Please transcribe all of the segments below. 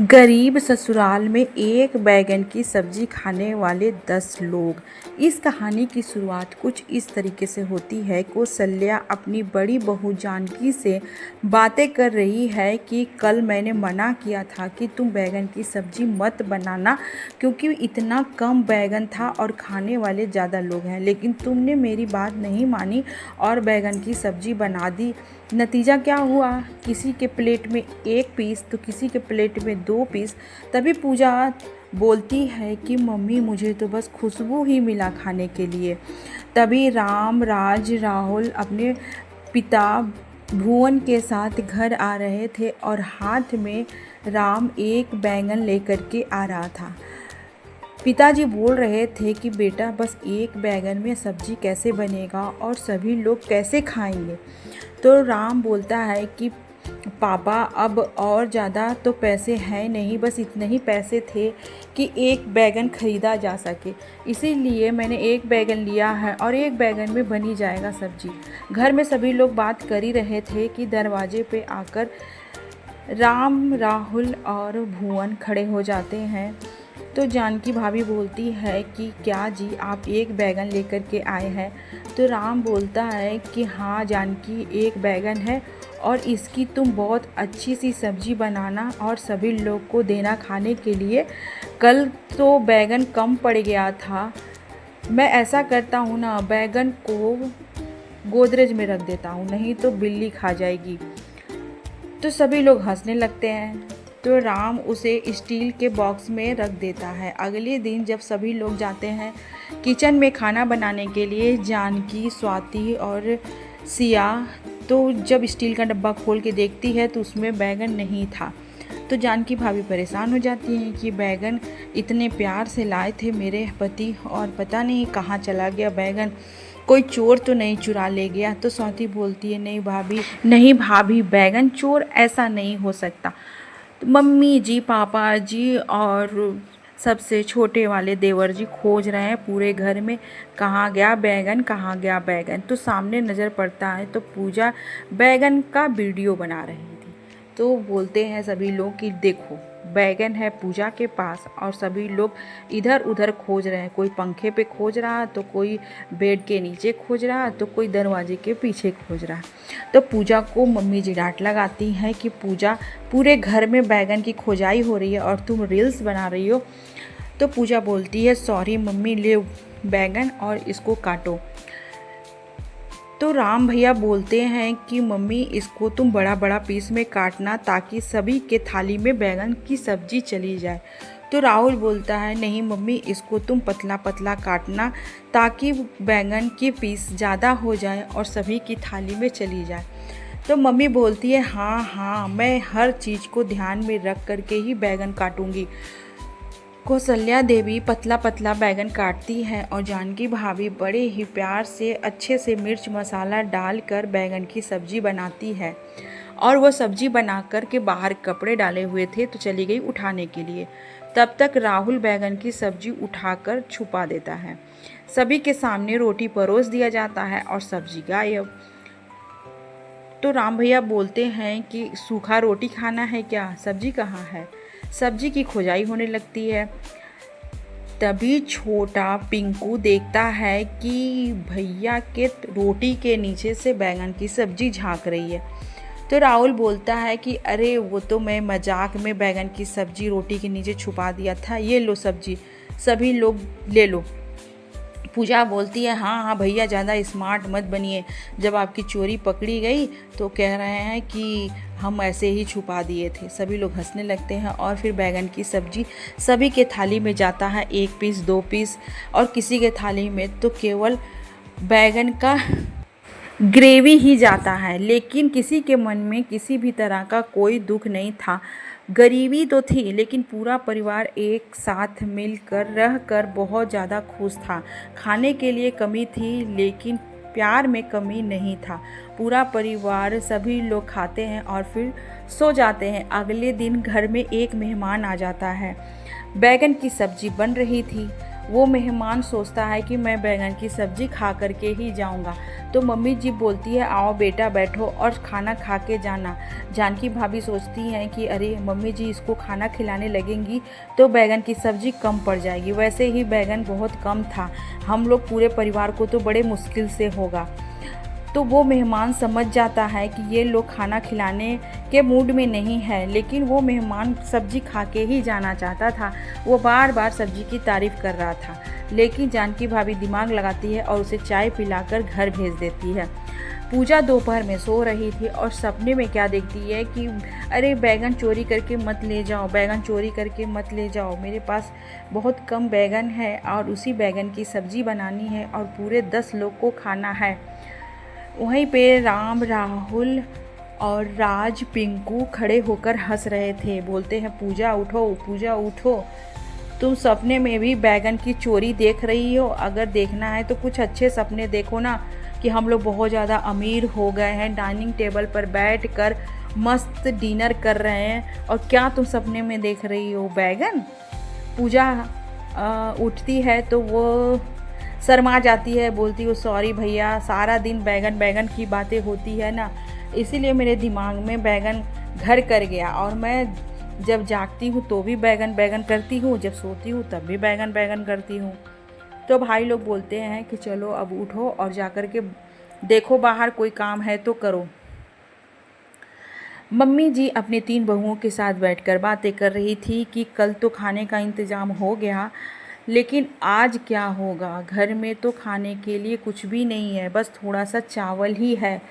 गरीब ससुराल में एक बैगन की सब्जी खाने वाले 10 लोग। इस कहानी की शुरुआत कुछ इस तरीके से होती है। कौसल्या अपनी बड़ी बहू जानकी से बातें कर रही है कि कल मैंने मना किया था कि तुम बैगन की सब्जी मत बनाना क्योंकि इतना कम बैगन था और खाने वाले ज़्यादा लोग हैं, लेकिन तुमने मेरी बात नहीं मानी और बैगन की सब्जी बना दी। नतीजा क्या हुआ? किसी के प्लेट में 1 पीस तो किसी के प्लेट में 2 पीस। तभी पूजा बोलती है कि मम्मी मुझे तो बस खुशबू ही मिला खाने के लिए। तभी राम राहुल अपने पिता भुवन के साथ घर आ रहे थे और हाथ में राम एक बैंगन लेकर के आ रहा था। पिताजी बोल रहे थे कि बेटा बस एक बैगन में सब्जी कैसे बनेगा और सभी लोग कैसे खाएंगे। तो राम बोलता है कि पापा अब और ज़्यादा तो पैसे हैं नहीं, बस इतने ही पैसे थे कि एक बैगन ख़रीदा जा सके, इसीलिए मैंने एक बैगन लिया है और एक बैगन में बनी जाएगा सब्जी। घर में सभी लोग बात कर ही रहे थे कि दरवाजे पे आकर राम राहुल और भुवन खड़े हो जाते हैं। तो जानकी भाभी बोलती है कि क्या जी आप एक बैगन लेकर के आए हैं? तो राम बोलता है कि हाँ जानकी, एक बैगन है और इसकी तुम बहुत अच्छी सी सब्जी बनाना और सभी लोग को देना खाने के लिए। कल तो बैगन कम पड़ गया था, मैं ऐसा करता हूँ ना, बैगन को गोदरेज में रख देता हूँ, नहीं तो बिल्ली खा जाएगी। तो सभी लोग हंसने लगते हैं। तो राम उसे स्टील के बॉक्स में रख देता है। अगले दिन जब सभी लोग जाते हैं किचन में खाना बनाने के लिए, जानकी, स्वाति और सिया, तो जब स्टील का डब्बा खोल के देखती है तो उसमें बैगन नहीं था। तो जानकी भाभी परेशान हो जाती हैं कि बैगन इतने प्यार से लाए थे मेरे पति और पता नहीं कहाँ चला गया बैगन, कोई चोर तो नहीं चुरा ले गया। तो स्वाति बोलती है नहीं भाभी, बैगन चोर ऐसा नहीं हो सकता। तो मम्मी जी, पापा जी और सबसे छोटे वाले देवर जी खोज रहे हैं पूरे घर में, कहाँ गया बैगन, कहाँ गया बैगन। तो सामने नज़र पड़ता है तो पूजा बैगन का वीडियो बना रही थी। तो बोलते हैं सभी लोग कि देखो बैगन है पूजा के पास और सभी लोग इधर उधर खोज रहे हैं। कोई पंखे पे खोज रहा तो कोई बेड के नीचे खोज रहा तो कोई दरवाजे के पीछे खोज रहा। तो पूजा को मम्मी जी डांट लगाती हैं कि पूजा, पूरे घर में बैगन की खोजाई हो रही है और तुम रील्स बना रही हो। तो पूजा बोलती है सॉरी मम्मी, ले बैगन और इसको काटो। तो राम भैया बोलते हैं कि मम्मी इसको तुम बड़ा बड़ा पीस में काटना ताकि सभी के थाली में बैगन की सब्जी चली जाए। तो राहुल बोलता है नहीं मम्मी, इसको तुम पतला पतला काटना ताकि बैगन की पीस ज़्यादा हो जाए और सभी की थाली में चली जाए। तो मम्मी बोलती है हाँ मैं हर चीज़ को ध्यान में रख करके ही बैगन काटूंगी। कौसल्या देवी पतला पतला बैगन काटती है और जानकी भाभी बड़े ही प्यार से अच्छे से मिर्च मसाला डालकर बैगन की सब्जी बनाती है। और वो सब्जी बनाकर के बाहर कपड़े डाले हुए थे तो चली गई उठाने के लिए। तब तक राहुल बैगन की सब्जी उठाकर छुपा देता है। सभी के सामने रोटी परोस दिया जाता है और सब्जी गायब। तो राम भैया बोलते हैं कि सूखा रोटी खाना है क्या, सब्जी कहाँ है? सब्जी की खोजाई होने लगती है। तभी छोटा पिंकू देखता है कि भैया के रोटी के नीचे से बैगन की सब्जी झांक रही है। तो राहुल बोलता है कि अरे वो तो मैं मजाक में बैगन की सब्जी रोटी के नीचे छुपा दिया था, ये लो सब्जी, सभी लोग ले लो। पूजा बोलती है हाँ भैया ज़्यादा स्मार्ट मत बनिए, जब आपकी चोरी पकड़ी गई तो कह रहे हैं कि हम ऐसे ही छुपा दिए थे। सभी लोग हंसने लगते हैं और फिर बैगन की सब्जी सभी के थाली में जाता है 1 पीस 2 पीस और किसी के थाली में तो केवल बैगन का ग्रेवी ही जाता है। लेकिन किसी के मन में किसी भी तरह का कोई दुख नहीं था। गरीबी तो थी लेकिन पूरा परिवार एक साथ मिलकर रहकर बहुत ज़्यादा खुश था। खाने के लिए कमी थी लेकिन प्यार में कमी नहीं था। पूरा परिवार सभी लोग खाते हैं और फिर सो जाते हैं। अगले दिन घर में एक मेहमान आ जाता है। बैगन की सब्जी बन रही थी, वो मेहमान सोचता है कि मैं बैंगन की सब्ज़ी खा करके ही जाऊंगा। तो मम्मी जी बोलती है आओ बेटा बैठो और खाना खा के जाना। जानकी भाभी सोचती हैं कि अरे मम्मी जी इसको खाना खिलाने लगेंगी तो बैंगन की सब्ज़ी कम पड़ जाएगी। वैसे ही बैंगन बहुत कम था, हम लोग पूरे परिवार को तो बड़े मुश्किल से होगा। तो वो मेहमान समझ जाता है कि ये लोग खाना खिलाने के मूड में नहीं है, लेकिन वो मेहमान सब्ज़ी खा के ही जाना चाहता था। वो बार बार सब्ज़ी की तारीफ़ कर रहा था, लेकिन जानकी भाभी दिमाग लगाती है और उसे चाय पिलाकर घर भेज देती है। पूजा दोपहर में सो रही थी और सपने में क्या देखती है कि अरे बैगन चोरी करके मत ले जाओ, बैगन चोरी करके मत ले जाओ, मेरे पास बहुत कम बैगन है और उसी बैगन की सब्ज़ी बनानी है और पूरे 10 लोग को खाना है। वहीं पे राम, राहुल और राज, पिंकू खड़े होकर हंस रहे थे। बोलते हैं पूजा उठो, पूजा उठो, तुम सपने में भी बैगन की चोरी देख रही हो। अगर देखना है तो कुछ अच्छे सपने देखो ना, कि हम लोग बहुत ज़्यादा अमीर हो गए हैं, डाइनिंग टेबल पर बैठकर मस्त डिनर कर रहे हैं, और क्या तुम सपने में देख रही हो बैगन। पूजा उठती है तो वो शर्मा जाती है, बोलती हो सॉरी भैया, सारा दिन बैगन बैगन की बातें होती है ना, इसीलिए मेरे दिमाग में बैगन घर कर गया, और मैं जब जागती हूँ तो भी बैगन बैगन करती हूँ, जब सोती हूँ तब भी बैगन बैगन करती हूँ। तो भाई लोग बोलते हैं कि चलो अब उठो और जाकर के देखो बाहर कोई काम है तो करो। मम्मी जी अपनी 3 बहुओं के साथ बैठकर बातें कर रही थी कि कल तो खाने का इंतज़ाम हो गया, लेकिन आज क्या होगा। घर में तो खाने के लिए कुछ भी नहीं है, बस थोड़ा सा चावल ही है।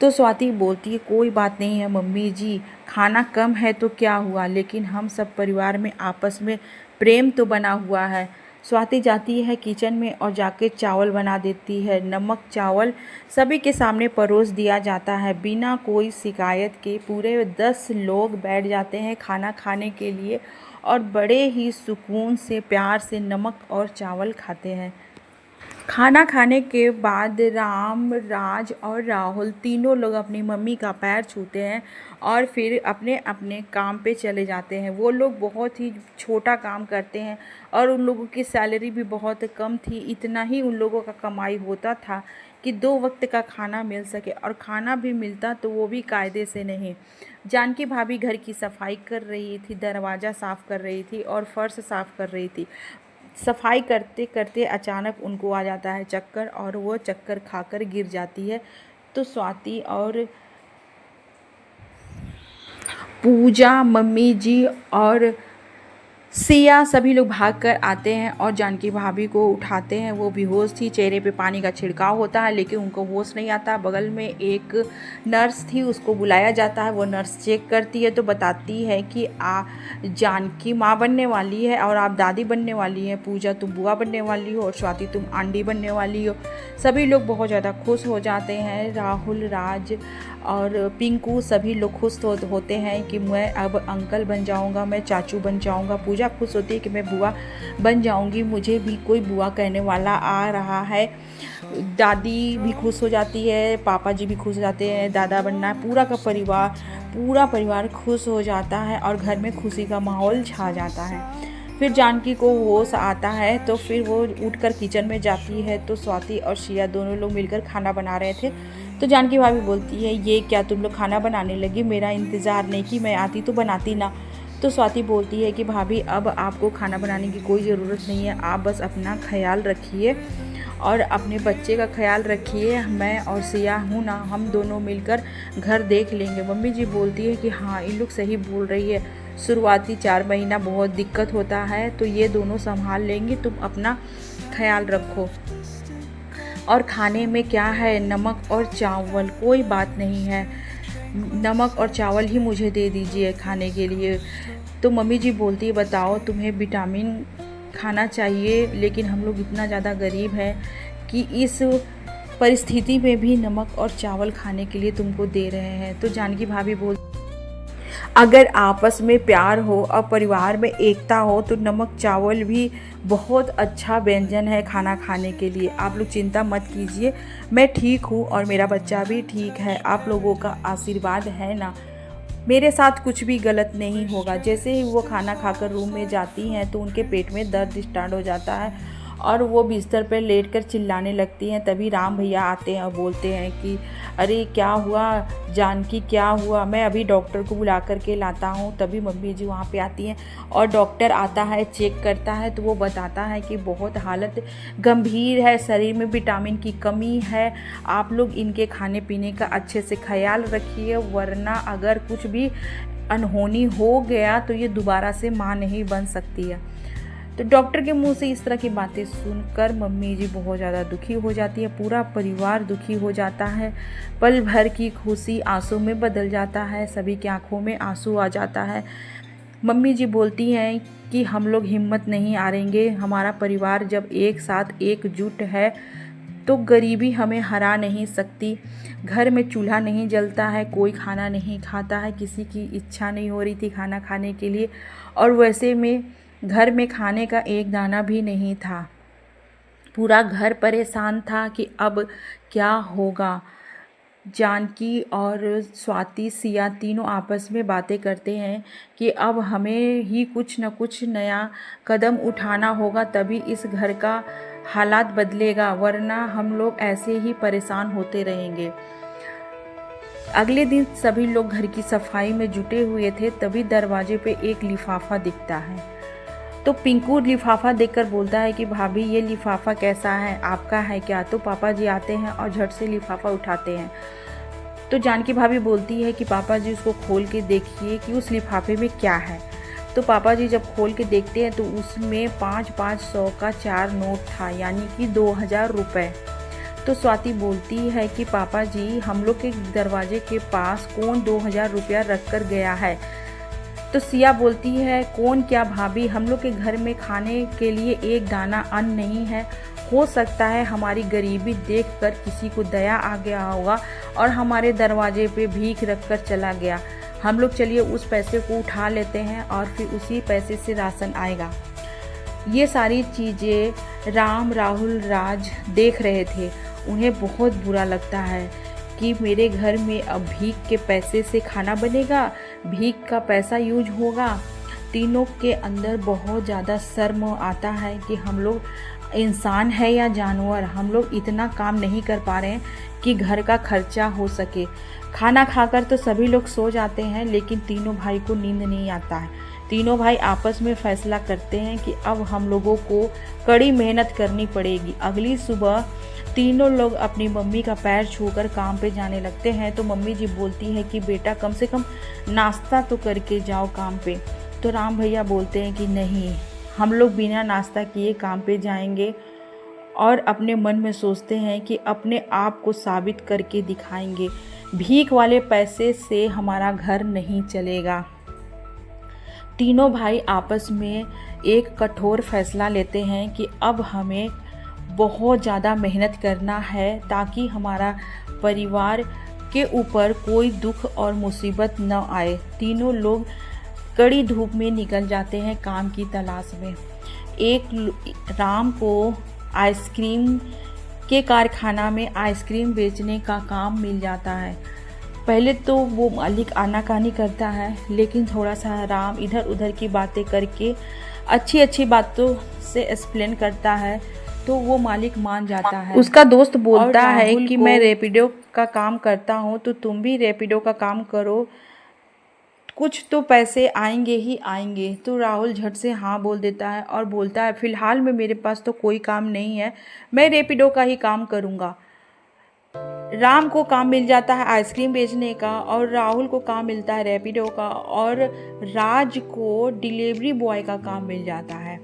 तो स्वाति बोलती है कोई बात नहीं है मम्मी जी, खाना कम है तो क्या हुआ, लेकिन हम सब परिवार में आपस में प्रेम तो बना हुआ है। स्वाति जाती है किचन में और जाके चावल बना देती है। नमक चावल सभी के सामने परोस दिया जाता है। बिना कोई शिकायत के पूरे 10 लोग बैठ जाते हैं खाना खाने के लिए, और बड़े ही सुकून से प्यार से नमक और चावल खाते हैं। खाना खाने के बाद राम, राज और राहुल तीनों लोग अपनी मम्मी का पैर छूते हैं और फिर अपने अपने काम पे चले जाते हैं। वो लोग बहुत ही छोटा काम करते हैं और उन लोगों की सैलरी भी बहुत कम थी। इतना ही उन लोगों का कमाई होता था कि 2 वक्त का खाना मिल सके, और खाना भी मिलता तो वो भी कायदे से नहीं। जानकी भाभी घर की सफाई कर रही थी, दरवाज़ा साफ़ कर रही थी और फर्श साफ़ कर रही थी। सफाई करते करते अचानक उनको आ जाता है चक्कर, और वो चक्कर खाकर गिर जाती है। तो स्वाति और पूजा, मम्मी जी और सिया सभी लोग भागकर आते हैं और जानकी भाभी को उठाते हैं। वो बेहोश थी, चेहरे पे पानी का छिड़काव होता है लेकिन उनको होश नहीं आता। बगल में एक नर्स थी, उसको बुलाया जाता है। वो नर्स चेक करती है तो बताती है कि जानकी माँ बनने वाली है और आप दादी बनने वाली हैं, पूजा तुम बुआ बनने वाली हो और स्वाति तुम आंटी बनने वाली हो। सभी लोग बहुत ज़्यादा खुश हो जाते हैं। राहुल, राज और पिंकू सभी लोग खुश होते हैं कि मैं अब अंकल बन जाऊंगा, मैं चाचू बन जाऊंगा। पूजा खुश होती है कि मैं बुआ बन जाऊंगी, मुझे भी कोई बुआ कहने वाला आ रहा है। दादी भी खुश हो जाती है, पापा जी भी खुश हो जाते हैं, दादा बनना है। पूरा परिवार खुश हो जाता है और घर में खुशी का माहौल छा जाता है। फिर जानकी को होश आता है तो फिर वो उठकर किचन में जाती है। तो स्वाति और शिया दोनों लोग मिलकर खाना बना रहे थे। तो जानकी भाभी बोलती है ये क्या तुम लोग खाना बनाने लगी, मेरा इंतज़ार नहीं कि मैं आती तो बनाती ना। तो स्वाति बोलती है कि भाभी अब आपको खाना बनाने की कोई ज़रूरत नहीं है, आप बस अपना ख्याल रखिए और अपने बच्चे का ख्याल रखिए। मैं और सिया हूँ ना, हम दोनों मिलकर घर देख लेंगे। मम्मी जी बोलती है कि हाँ इन लोग सही बोल रही है, शुरुआती 4 महीना बहुत दिक्कत होता है तो ये दोनों संभाल लेंगे, तुम अपना ख्याल रखो। और खाने में क्या है, नमक और चावल, कोई बात नहीं है, नमक और चावल ही मुझे दे दीजिए खाने के लिए। तो मम्मी जी बोलती है बताओ तुम्हें विटामिन खाना चाहिए, लेकिन हम लोग इतना ज़्यादा गरीब हैं कि इस परिस्थिति में भी नमक और चावल खाने के लिए तुमको दे रहे हैं। तो जानकी भाभी बोल अगर आपस में प्यार हो और परिवार में एकता हो तो नमक चावल भी बहुत अच्छा व्यंजन है खाना खाने के लिए। आप लोग चिंता मत कीजिए, मैं ठीक हूँ और मेरा बच्चा भी ठीक है, आप लोगों का आशीर्वाद है ना। मेरे साथ कुछ भी गलत नहीं होगा। जैसे ही वो खाना खाकर रूम में जाती हैं तो उनके पेट में दर्द स्टार्ट हो जाता है और वो बिस्तर पर लेटकर चिल्लाने लगती हैं। तभी राम भैया आते हैं और बोलते हैं कि अरे क्या हुआ जानकी, क्या हुआ, मैं अभी डॉक्टर को बुला कर के लाता हूँ। तभी मम्मी जी वहाँ पे आती हैं और डॉक्टर आता है, चेक करता है तो वो बताता है कि बहुत हालत गंभीर है, शरीर में विटामिन की कमी है। आप लोग इनके खाने पीने का अच्छे से ख्याल रखिए, वरना अगर कुछ भी अनहोनी हो गया तो ये दोबारा से माँ नहीं बन सकती है। तो डॉक्टर के मुंह से इस तरह की बातें सुनकर मम्मी जी बहुत ज़्यादा दुखी हो जाती है, पूरा परिवार दुखी हो जाता है। पल भर की खुशी आंसू में बदल जाता है, सभी की आंखों में आंसू आ जाता है। मम्मी जी बोलती हैं कि हम लोग हिम्मत नहीं हारेंगे, हमारा परिवार जब एक साथ एकजुट है तो गरीबी हमें हरा नहीं सकती। घर में चूल्हा नहीं जलता है, कोई खाना नहीं खाता है, किसी की इच्छा नहीं हो रही थी खाना खाने के लिए, और वैसे में घर में खाने का एक दाना भी नहीं था। पूरा घर परेशान था कि अब क्या होगा। जानकी और स्वाति, सिया तीनों आपस में बातें करते हैं कि अब हमें ही कुछ न कुछ नया कदम उठाना होगा, तभी इस घर का हालात बदलेगा, वरना हम लोग ऐसे ही परेशान होते रहेंगे। अगले दिन सभी लोग घर की सफाई में जुटे हुए थे, तभी दरवाजे पे एक लिफाफा दिखता है। तो पिंकू लिफाफा देखकर बोलता है कि भाभी ये लिफाफा कैसा है, आपका है क्या? तो पापा जी आते हैं और झट से लिफाफा उठाते हैं। तो जानकी भाभी बोलती है कि पापा जी उसको खोल के देखिए कि उस लिफाफे में क्या है। तो पापा जी जब खोल के देखते हैं तो उसमें 500 का 4 नोट था, यानी कि 2000 रुपये। तो स्वाति बोलती है कि पापा जी हम लोग के दरवाजे के पास कौन 2000 रुपया रख कर गया है? तो सिया बोलती है कौन क्या भाभी, हम लोग के घर में खाने के लिए एक दाना अन्न नहीं है, हो सकता है हमारी गरीबी देखकर किसी को दया आ गया होगा और हमारे दरवाजे पे भीख रख कर चला गया। हम लोग चलिए उस पैसे को उठा लेते हैं और फिर उसी पैसे से राशन आएगा। ये सारी चीज़ें राम, राहुल, राज देख रहे थे। उन्हें बहुत बुरा लगता है कि मेरे घर में अब भीख के पैसे से खाना बनेगा, भीख का पैसा यूज होगा। तीनों के अंदर बहुत ज़्यादा शर्म आता है कि हम लोग इंसान है या जानवर, हम लोग इतना काम नहीं कर पा रहे हैं कि घर का खर्चा हो सके। खाना खाकर तो सभी लोग सो जाते हैं, लेकिन तीनों भाई को नींद नहीं आता है। तीनों भाई आपस में फैसला करते हैं कि अब हम लोगों को कड़ी मेहनत करनी पड़ेगी। अगली सुबह तीनों लोग अपनी मम्मी का पैर छूकर काम पे जाने लगते हैं। तो मम्मी जी बोलती है कि बेटा कम से कम नाश्ता तो करके जाओ काम पे। तो राम भैया बोलते हैं कि नहीं, हम लोग बिना नाश्ता किए काम पे जाएंगे, और अपने मन में सोचते हैं कि अपने आप को साबित करके दिखाएंगे, भीख वाले पैसे से हमारा घर नहीं चलेगा। तीनों भाई आपस में एक कठोर फैसला लेते हैं कि अब हमें बहुत ज़्यादा मेहनत करना है ताकि हमारा परिवार के ऊपर कोई दुख और मुसीबत न आए। तीनों लोग कड़ी धूप में निकल जाते हैं काम की तलाश में। एक राम को आइसक्रीम के कारखाना में आइसक्रीम बेचने का काम मिल जाता है। पहले तो वो मालिक आनाकानी करता है, लेकिन थोड़ा सा राम इधर उधर की बातें करके अच्छी अच्छी बातों से एक्सप्लेन करता है तो वो मालिक मान जाता है। उसका दोस्त बोलता है कि मैं रैपिडो का काम करता हूँ तो तुम भी रैपिडो का काम करो, कुछ तो पैसे आएंगे ही आएंगे। तो राहुल झट से हाँ बोल देता है और बोलता है फिलहाल में मेरे पास तो कोई काम नहीं है, मैं रैपिडो का ही काम करूँगा। राम को काम मिल जाता है आइसक्रीम बेचने का और राहुल को काम मिलता है रैपिडो का और राज को डिलीवरी बॉय का काम मिल जाता है।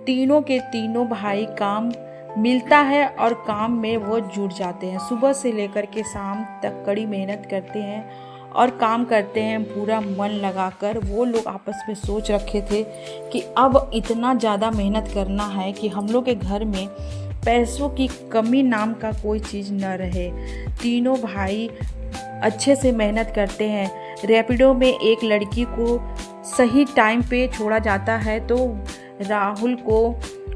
तीनों के तीनों भाई काम मिलता है और काम में वो जुट जाते हैं। सुबह से लेकर के शाम तक कड़ी मेहनत करते हैं और काम करते हैं पूरा मन लगाकर। वो लोग आपस में सोच रखे थे कि अब इतना ज़्यादा मेहनत करना है कि हम लोग के घर में पैसों की कमी नाम का कोई चीज़ न रहे। तीनों भाई अच्छे से मेहनत करते हैं। रैपिडो में एक लड़की को सही टाइम पे छोड़ा जाता है तो राहुल को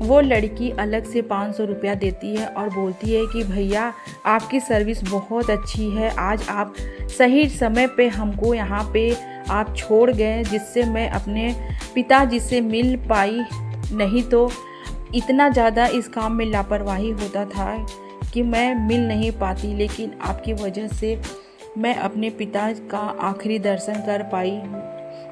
वो लड़की अलग से 500 रुपया देती है और बोलती है कि भैया आपकी सर्विस बहुत अच्छी है, आज आप सही समय पे हमको यहाँ पे आप छोड़ गए जिससे मैं अपने पिताजी से मिल पाई, नहीं तो इतना ज़्यादा इस काम में लापरवाही होता था कि मैं मिल नहीं पाती, लेकिन आपकी वजह से मैं अपने पिता का आखिरी दर्शन कर पाई।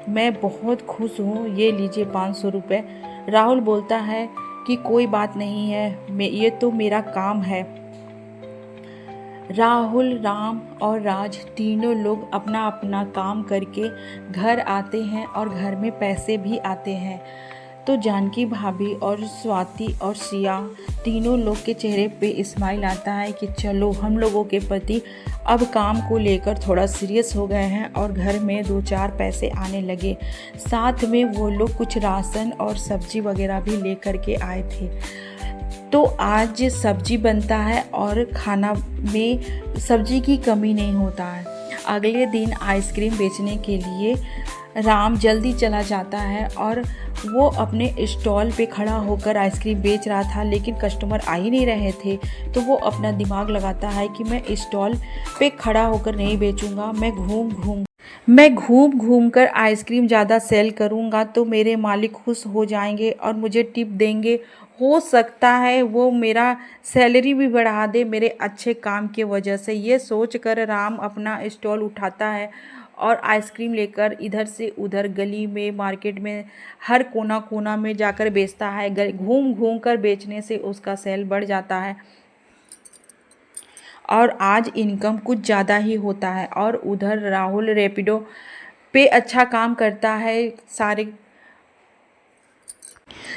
मैं बहुत खुश हूँ, ये लीजिए 500 रुपये। राहुल बोलता है कि कोई बात नहीं है, ये तो मेरा काम है। राहुल, राम और राज तीनों लोग अपना अपना काम करके घर आते हैं और घर में पैसे भी आते हैं। तो जानकी भाभी और स्वाति और सिया तीनों लोग के चेहरे पे स्माइल आता है कि चलो हम लोगों के पति अब काम को लेकर थोड़ा सीरियस हो गए हैं और घर में 2-4 पैसे आने लगे। साथ में वो लोग कुछ राशन और सब्जी वगैरह भी लेकर के आए थे। तो आज सब्जी बनता है और खाना में सब्जी की कमी नहीं होता है। अगले दिन आइसक्रीम बेचने के लिए राम जल्दी चला जाता है और वो अपने स्टॉल पे खड़ा होकर आइसक्रीम बेच रहा था, लेकिन कस्टमर आ ही नहीं रहे थे। तो वो अपना दिमाग लगाता है कि मैं स्टॉल पे खड़ा होकर नहीं बेचूंगा, मैं घूम घूम कर आइसक्रीम ज़्यादा सेल करूंगा तो मेरे मालिक खुश हो जाएंगे और मुझे टिप देंगे। हो सकता है वो मेरा सैलरी भी बढ़ा दे मेरे अच्छे काम की वजह से। ये सोचकर राम अपना स्टॉल उठाता है और आइसक्रीम लेकर इधर से उधर गली में, मार्केट में, हर कोना कोना में जाकर बेचता है। घूम घूम कर बेचने से उसका सेल बढ़ जाता है और आज इनकम कुछ ज़्यादा ही होता है। और उधर राहुल रैपिडो पे अच्छा काम करता है,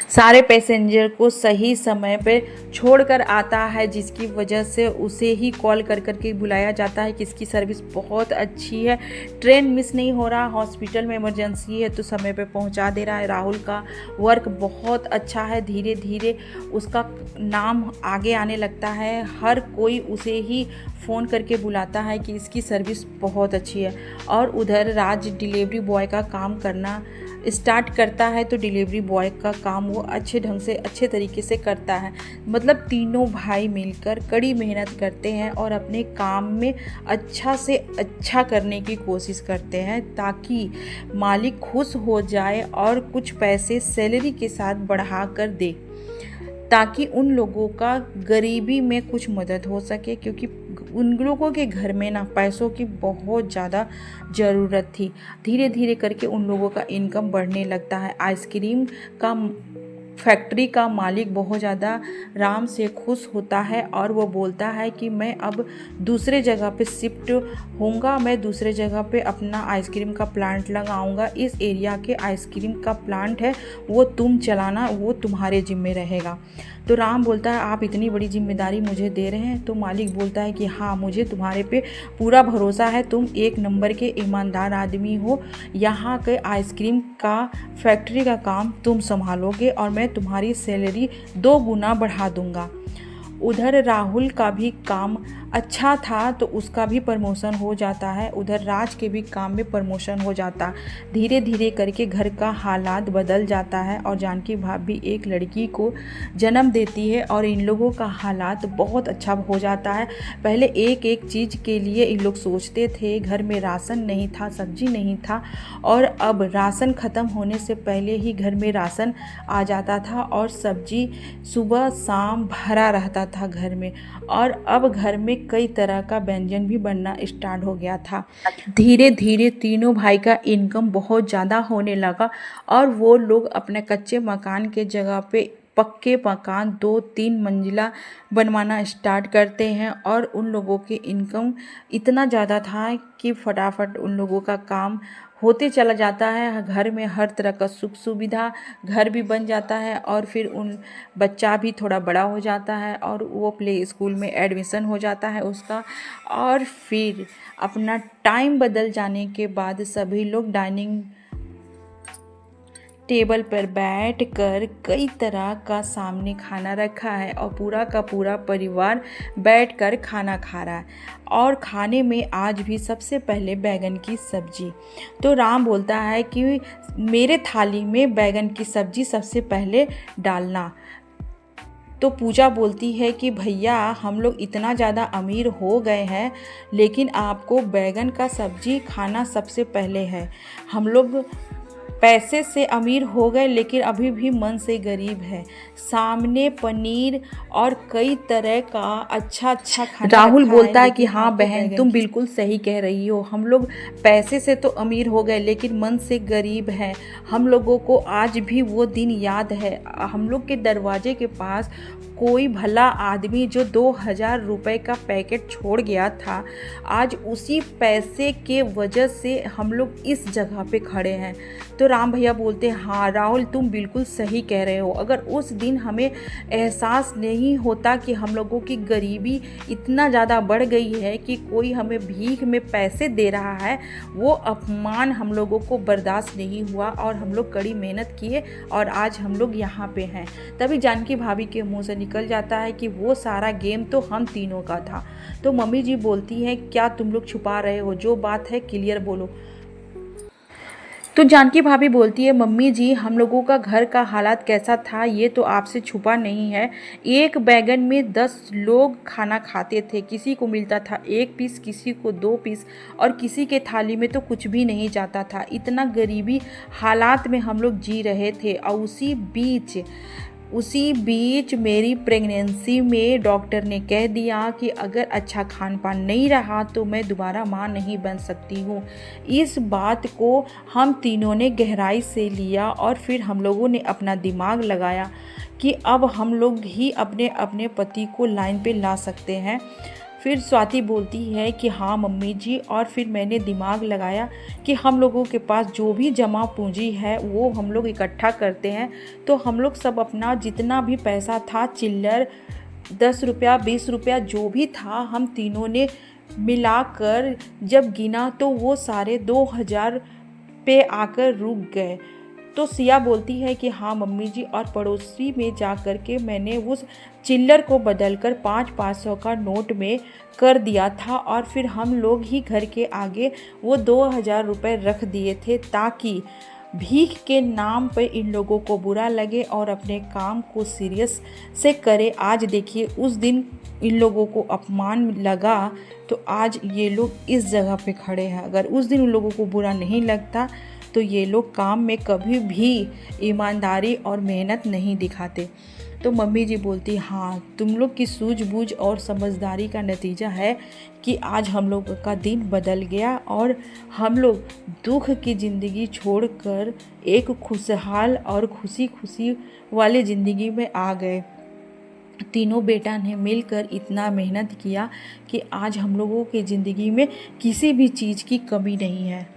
सारे पैसेंजर को सही समय पे छोड़कर आता है, जिसकी वजह से उसे ही कॉल कर कर के बुलाया जाता है कि इसकी सर्विस बहुत अच्छी है, ट्रेन मिस नहीं हो रहा, हॉस्पिटल में इमरजेंसी है तो समय पे पहुंचा दे रहा है। राहुल का वर्क बहुत अच्छा है, धीरे धीरे उसका नाम आगे आने लगता है। हर कोई उसे ही फ़ोन करके बुलाता है कि इसकी सर्विस बहुत अच्छी है। और उधर राज डिलीवरी बॉय का काम करना स्टार्ट करता है, तो डिलीवरी बॉय का काम वो अच्छे ढंग से, अच्छे तरीके से करता है। मतलब तीनों भाई मिलकर कड़ी मेहनत करते हैं और अपने काम में अच्छा से अच्छा करने की कोशिश करते हैं ताकि मालिक खुश हो जाए और कुछ पैसे सैलरी के साथ बढ़ा कर दे, ताकि उन लोगों का गरीबी में कुछ मदद हो सके, क्योंकि उन लोगों के घर में ना पैसों की बहुत ज़्यादा ज़रूरत थी। धीरे धीरे करके उन लोगों का इनकम बढ़ने लगता है। आइसक्रीम का फैक्ट्री का मालिक बहुत ज़्यादा राम से खुश होता है और वो बोलता है कि मैं अब दूसरे जगह पे शिफ्ट होऊंगा, मैं दूसरे जगह पे अपना आइसक्रीम का प्लांट लगाऊंगा। इस एरिया के आइसक्रीम का प्लांट है वो तुम चलाना, वो तुम्हारे जिम्मे रहेगा। तो राम बोलता है आप इतनी बड़ी जिम्मेदारी मुझे दे रहे हैं? तो मालिक बोलता है कि हाँ, मुझे तुम्हारे पे पूरा भरोसा है, तुम एक नंबर के ईमानदार आदमी हो, यहाँ के आइसक्रीम का फैक्ट्री का काम तुम संभालोगे और मैं तुम्हारी सैलरी 2 गुना बढ़ा दूंगा। उधर राहुल का भी काम अच्छा था तो उसका भी प्रमोशन हो जाता है, उधर राज के भी काम में प्रमोशन हो जाता। धीरे धीरे करके घर का हालात बदल जाता है और जानकी भाभी एक लड़की को जन्म देती है और इन लोगों का हालात बहुत अच्छा हो जाता है। पहले एक एक चीज़ के लिए इन लोग सोचते थे, घर में राशन नहीं था, सब्जी नहीं था, और अब राशन ख़त्म होने से पहले ही घर में राशन आ जाता था और सब्जी सुबह शाम भरा रहता था घर में। और अब घर में कई तरह का व्यंजन भी बनना स्टार्ट हो गया था। धीरे धीरे तीनों भाई का इनकम बहुत ज़्यादा होने लगा और वो लोग अपने कच्चे मकान के जगह पे पक्के मकान 2-3 मंजिला बनवाना स्टार्ट करते हैं। और उन लोगों की इनकम इतना ज़्यादा था कि फटाफट उन लोगों का काम होते चला जाता है। घर में हर तरह का सुख सुविधा, घर भी बन जाता है और फिर उन बच्चा भी थोड़ा बड़ा हो जाता है और वो प्ले स्कूल में एडमिशन हो जाता है उसका। और फिर अपना टाइम बदल जाने के बाद सभी लोग डाइनिंग टेबल पर बैठकर कई तरह का सामने खाना रखा है और पूरा का पूरा परिवार बैठकर खाना खा रहा है। और खाने में आज भी सबसे पहले बैगन की सब्जी। तो राम बोलता है कि मेरे थाली में बैगन की सब्जी सबसे पहले डालना। तो पूजा बोलती है कि भैया हम लोग इतना ज़्यादा अमीर हो गए हैं, लेकिन आपको बैगन का सब्जी खाना सबसे पहले है। हम लोग पैसे से अमीर हो गए लेकिन अभी भी मन से गरीब है। सामने पनीर और कई तरह का अच्छा अच्छा खाना राहुल रखा बोलता है कि लेकिन हाँ आपको बहन, बैगन तुम की बिल्कुल सही कह रही हो। हम लोग पैसे से तो अमीर हो गए लेकिन मन से गरीब हैं। हम लोगों को आज भी वो दिन याद है। हम लोग के दरवाजे के पास कोई भला आदमी जो 2000 रुपये का पैकेट छोड़ गया था, आज उसी पैसे के वजह से हम लोग इस जगह पे खड़े हैं। तो राम भैया बोलते हैं हाँ राहुल, तुम बिल्कुल सही कह रहे हो। अगर उस दिन हमें एहसास नहीं होता कि हम लोगों की गरीबी इतना ज़्यादा बढ़ गई है कि कोई हमें भीख में पैसे दे रहा है, वो अपमान हम लोगों को बर्दाश्त नहीं हुआ और हम लोग कड़ी मेहनत किए और आज हम लोग यहाँ पे हैं। तभी जानकी भाभी के मुंह से निकल जाता है कि वो सारा गेम तो हम तीनों का था। तो मम्मी जी बोलती हैं क्या तुम लोग छुपा रहे हो, जो बात है क्लियर बोलो। तो जानकी भाभी बोलती है मम्मी जी, हम लोगों का घर का हालात कैसा था ये तो आपसे छुपा नहीं है। एक बैगन में 10 लोग खाना खाते थे। किसी को मिलता था 1 पीस, किसी को 2 पीस और किसी के थाली में तो कुछ भी नहीं जाता था। इतना गरीबी हालात में हम लोग जी रहे थे। और उसी बीच मेरी प्रेगनेंसी में डॉक्टर ने कह दिया कि अगर अच्छा खान पान नहीं रहा तो मैं दोबारा माँ नहीं बन सकती हूँ। इस बात को हम तीनों ने गहराई से लिया और फिर हम लोगों ने अपना दिमाग लगाया कि अब हम लोग ही अपने अपने पति को लाइन पे ला सकते हैं। फिर स्वाति बोलती है कि हाँ मम्मी जी, और फिर मैंने दिमाग लगाया कि हम लोगों के पास जो भी जमा पूंजी है वो हम लोग इकट्ठा करते हैं। तो हम लोग सब अपना जितना भी पैसा था, चिल्लर 10 रुपया 20 रुपया जो भी था, हम तीनों ने मिलाकर जब गिना तो वो सारे 2000 पे आकर रुक गए। तो सिया बोलती है कि हाँ मम्मी जी, और पड़ोसी में जा कर के मैंने उस चिल्लर को बदलकर 500 का नोट में कर दिया था और फिर हम लोग ही घर के आगे वो 2000 रुपये रख दिए थे ताकि भीख के नाम पर इन लोगों को बुरा लगे और अपने काम को सीरियस से करे। आज देखिए, उस दिन इन लोगों को अपमान लगा तो आज ये लोग इस जगह पे खड़े हैं। अगर उस दिन उन लोगों को बुरा नहीं लगता तो ये लोग काम में कभी भी ईमानदारी और मेहनत नहीं दिखाते। तो मम्मी जी बोलती हाँ, तुम लोग की सूझबूझ और समझदारी का नतीजा है कि आज हम लोग का दिन बदल गया और हम लोग दुख की ज़िंदगी छोड़कर एक खुशहाल और खुशी खुशी वाले ज़िंदगी में आ गए। तीनों बेटा ने मिलकर इतना मेहनत किया कि आज हम लोगों की ज़िंदगी में किसी भी चीज़ की कमी नहीं है।